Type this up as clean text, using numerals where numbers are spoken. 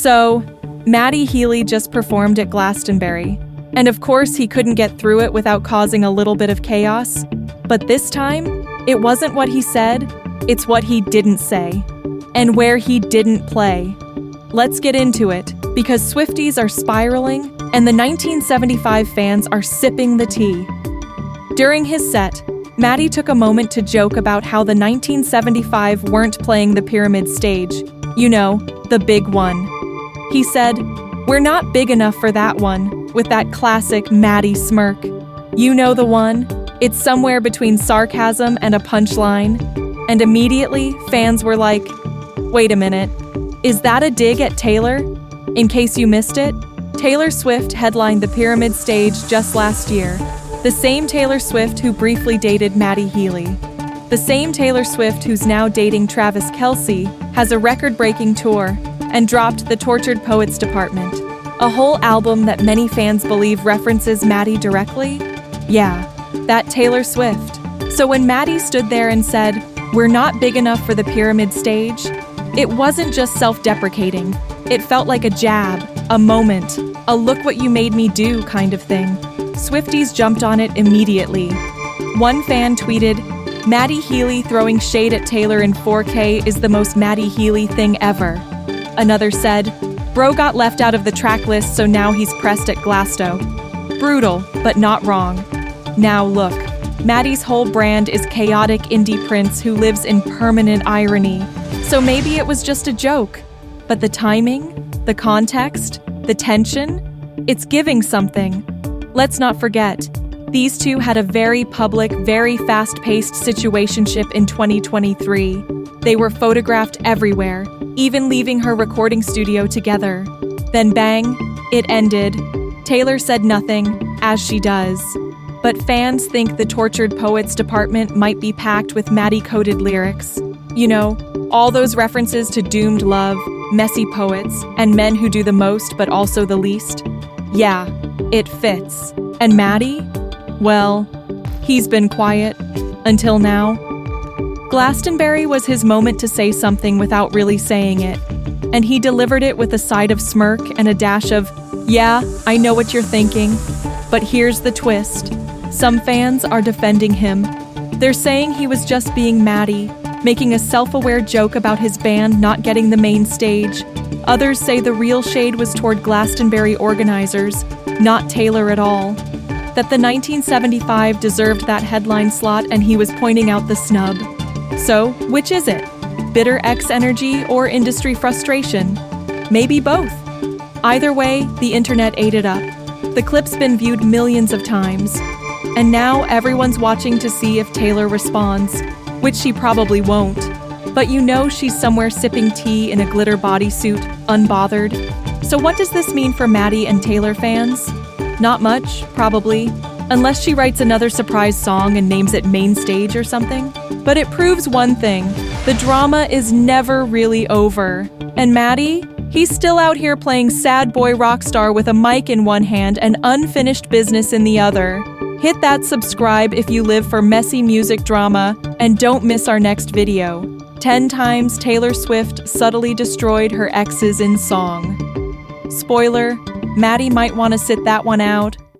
So, Matty Healy just performed at Glastonbury. And of course, he couldn't get through it without causing a little bit of chaos. But this time, it wasn't what he said, it's what he didn't say. And where he didn't play. Let's get into it, because Swifties are spiraling, and the 1975 fans are sipping the tea. During his set, Matty took a moment to joke about how the 1975 weren't playing the Pyramid stage. You know, the big one. He said, "We're not big enough for that one," with that classic Matty smirk. You know the one? It's somewhere between sarcasm and a punchline. And immediately, fans were like, wait a minute, is that a dig at Taylor? In case you missed it, Taylor Swift headlined the Pyramid stage just last year. The same Taylor Swift who briefly dated Matty Healy. The same Taylor Swift who's now dating Travis Kelce has a record-breaking tour and dropped the Tortured Poets Department, a whole album that many fans believe references Matty directly. Yeah, that Taylor Swift. So when Matty stood there and said, "We're not big enough for the Pyramid stage," it wasn't just self-deprecating. It felt like a jab, a moment, a look what you made me do kind of thing. Swifties jumped on it immediately. One fan tweeted, "Matty Healy throwing shade at Taylor in 4K is the most Matty Healy thing ever." Another said, "Bro got left out of the track list, so now he's pressed at Glasto." Brutal, but not wrong. Now look, Matty's whole brand is chaotic indie prince who lives in permanent irony. So maybe it was just a joke. But the timing, the context, the tension, it's giving something. Let's not forget, these two had a very public, very fast-paced situationship in 2023. They were photographed everywhere, even leaving her recording studio together. Then bang, it ended. Taylor said nothing, as she does. But fans think the Tortured Poets Department might be packed with Matty-coded lyrics. You know, all those references to doomed love, messy poets, and men who do the most but also the least. Yeah, it fits. And Matty? Well, he's been quiet. Until now. Glastonbury was his moment to say something without really saying it. And he delivered it with a side of smirk and a dash of, "Yeah, I know what you're thinking." But here's the twist. Some fans are defending him. They're saying he was just being Matty, making a self-aware joke about his band not getting the main stage. Others say the real shade was toward Glastonbury organizers, not Taylor at all. That the 1975 deserved that headline slot and he was pointing out the snub. So, which is it? Bitter X energy or industry frustration? Maybe both. Either way, the internet ate it up. The clip's been viewed millions of times. And now everyone's watching to see if Taylor responds, which she probably won't. But you know she's somewhere sipping tea in a glitter bodysuit, unbothered. So what does this mean for Matty and Taylor fans? Not much, probably, unless she writes another surprise song and names it Main Stage or something. But it proves one thing, the drama is never really over. And Matty? He's still out here playing sad boy rock star with a mic in one hand and unfinished business in the other. Hit that subscribe if you live for messy music drama, and don't miss our next video. 10 times Taylor Swift subtly destroyed her exes in song. Spoiler, Matty might want to sit that one out.